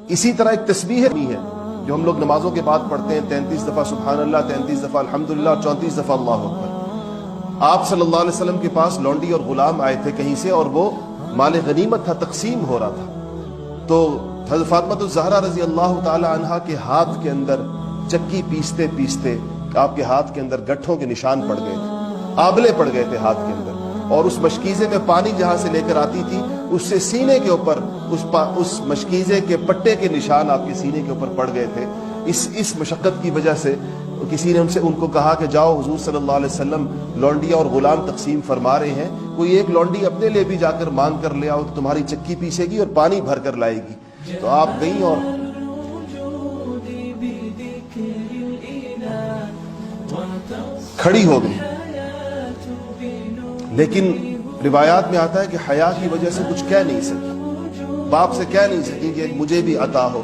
اسی طرح ایک تسبیح ہے جو ہم لوگ نمازوں کے بعد پڑھتے ہیں، 33 دفعہ سبحان اللہ، 33 دفعہ الحمدللہ اور 34 دفعہ اللہ اکبر۔ آپ صلی اللہ علیہ وسلم کے پاس لونڈی اور غلام آئے تھے کہیں سے، اور وہ مال غنیمت تھا، تقسیم ہو رہا تھا، تو حضرت فاطمہ الزہرا رضی اللہ تعالی عنہا کے ہاتھ کے اندر چکی پیستے پیستے آپ کے ہاتھ کے اندر گٹھوں کے نشان پڑ گئے تھے، آبلے پڑ گئے تھے ہاتھ کے اندر، اور اس مشکیزے میں پانی جہاں سے لے کر آتی تھی اس سے سینے کے اوپر اس مشکیزے کے پٹے کے نشان آپ کے سینے کے اوپر پڑ گئے تھے۔ اس مشقت کی وجہ سے کسی نے ان کو کہا کہ جاؤ، حضور صلی اللہ علیہ وسلم لونڈیاں اور غلام تقسیم فرما رہے ہیں، کوئی ایک لونڈی اپنے لیے بھی جا کر مانگ کر لے آؤ تو تمہاری چکی پیسے گی اور پانی بھر کر لائے گی۔ تو آپ گئیں اور کھڑی ہو گئی، لیکن روایات میں آتا ہے کہ حیا کی وجہ سے کچھ کہہ نہیں سکی، باپ سے کہہ نہیں سکی کہ مجھے بھی عطا ہو۔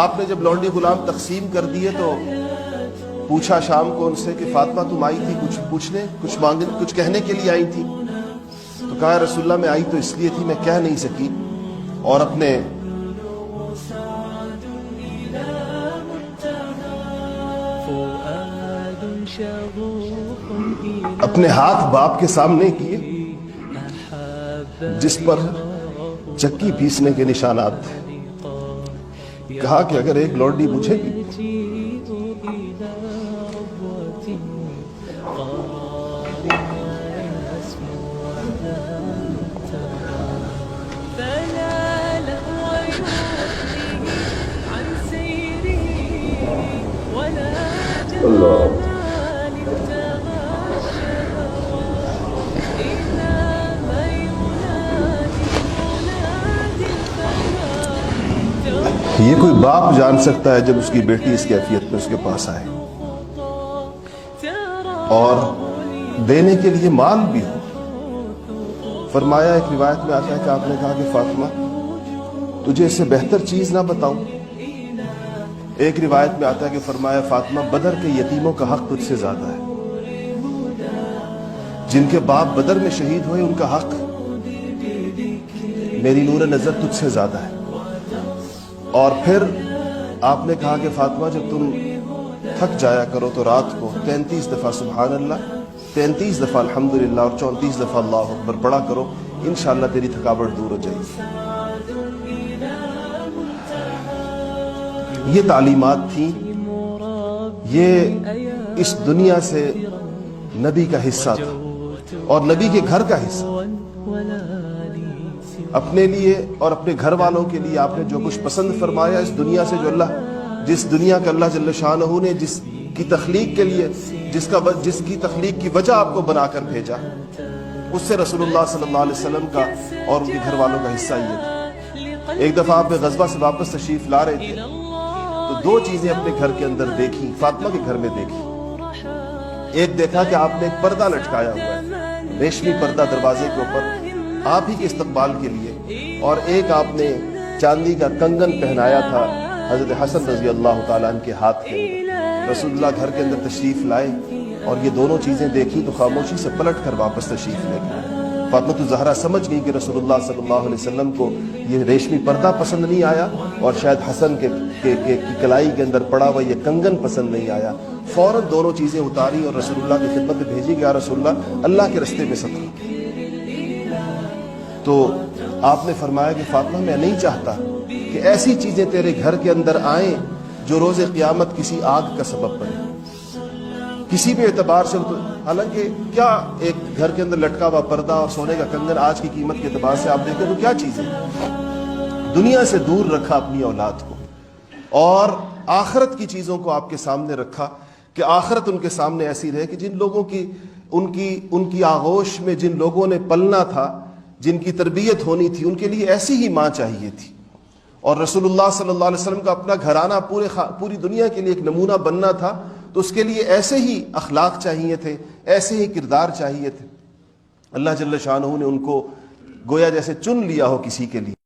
آپ نے جب لونڈی غلام تقسیم کر دیے تو پوچھا شام کو ان سے کہ فاطمہ تم آئی تھی کچھ پوچھنے، کچھ مانگنے، کچھ کہنے کے لیے آئی تھی؟ تو کہا رسول اللہ میں آئی تو اس لیے تھی، میں کہہ نہیں سکی، اور اپنے ہاتھ باپ کے سامنے کیے جس پر چکی پیسنے کے نشانات تھے۔ کہا کہ اگر ایک لونڈی مجھے بھی اللہ یہ کوئی باپ جان سکتا ہے جب اس کی بیٹی اس کیفیت میں اس کے پاس آئے اور دینے کے لیے مال بھی ہو۔ فرمایا، ایک روایت میں آتا ہے کہ آپ نے کہا کہ فاطمہ تجھے اس سے بہتر چیز نہ بتاؤں؟ ایک روایت میں آتا ہے کہ فرمایا، فاطمہ بدر کے یتیموں کا حق تجھ سے زیادہ ہے، جن کے باپ بدر میں شہید ہوئے ان کا حق میری نور نظر تجھ سے زیادہ ہے۔ اور پھر آپ نے کہا کہ فاطمہ جب تم تھک جایا کرو تو رات کو 33 دفعہ سبحان اللہ، 33 دفعہ الحمدللہ اور 34 دفعہ اللہ اکبر پڑھا کرو، انشاءاللہ تیری تھکاوٹ دور ہو جائے گی۔ یہ تعلیمات تھیں، یہ اس دنیا سے نبی کا حصہ تھا اور نبی کے گھر کا حصہ۔ اپنے لیے اور اپنے گھر والوں کے لیے آپ نے جو کچھ پسند فرمایا اس دنیا سے، جس دنیا کا اللہ جل شانہ نے جس کی تخلیق کے لیے جس کی تخلیق کی وجہ آپ کو بنا کر بھیجا، اس سے رسول اللہ صلی اللہ علیہ وسلم کا اور ان کے گھر والوں کا حصہ یہ تھا۔ ایک دفعہ آپ غزوہ سے واپس تشریف لا رہے تھے تو دو چیزیں اپنے گھر کے اندر دیکھی، فاطمہ کے گھر میں دیکھی۔ ایک دیکھا کہ آپ نے ایک پردہ لٹکایا ہوا ہے، ریشمی پردہ دروازے کے اوپر آپ ہی کے استقبال کے لیے، اور ایک آپ نے چاندی کا کنگن پہنایا تھا حضرت حسن رضی اللہ تعالیٰ عنہ کے ہاتھ کے اندر۔ رسول اللہ گھر کے اندر تشریف لائے اور یہ دونوں چیزیں دیکھی تو خاموشی سے پلٹ کر واپس تشریف لے گئے۔ فاطمہ الزہرا سمجھ گئی کہ رسول اللہ صلی اللہ علیہ وسلم کو یہ ریشمی پردہ پسند نہیں آیا اور شاید حسن کی کلائی کے اندر پڑا ہوا یہ کنگن پسند نہیں آیا۔ فوراً دونوں چیزیں اتاری اور رسول اللہ کی خدمت میں بھیجی کہ یا رسول اللہ کے رستے میں صدقہ۔ تو آپ نے فرمایا کہ فاطمہ میں نہیں چاہتا کہ ایسی چیزیں تیرے گھر کے اندر آئیں جو روز قیامت کسی آگ کا سبب بنے، کسی بھی اعتبار سے۔ حالانکہ کیا ایک گھر کے اندر لٹکا ہوا پردہ اور سونے کا کنگن آج کی قیمت کے اعتبار سے آپ دیکھیں تو کیا چیزیں، دنیا سے دور رکھا اپنی اولاد کو اور آخرت کی چیزوں کو آپ کے سامنے رکھا کہ آخرت ان کے سامنے ایسی رہے کہ جن لوگوں کی ان کی آغوش میں جن لوگوں نے پلنا تھا، جن کی تربیت ہونی تھی، ان کے لیے ایسی ہی ماں چاہیے تھی۔ اور رسول اللہ صلی اللہ علیہ وسلم کا اپنا گھرانہ پوری دنیا کے لیے ایک نمونہ بننا تھا، تو اس کے لیے ایسے ہی اخلاق چاہیے تھے، ایسے ہی کردار چاہیے تھے۔ اللہ جل شانہ نے ان کو گویا جیسے چن لیا ہو کسی کے لیے۔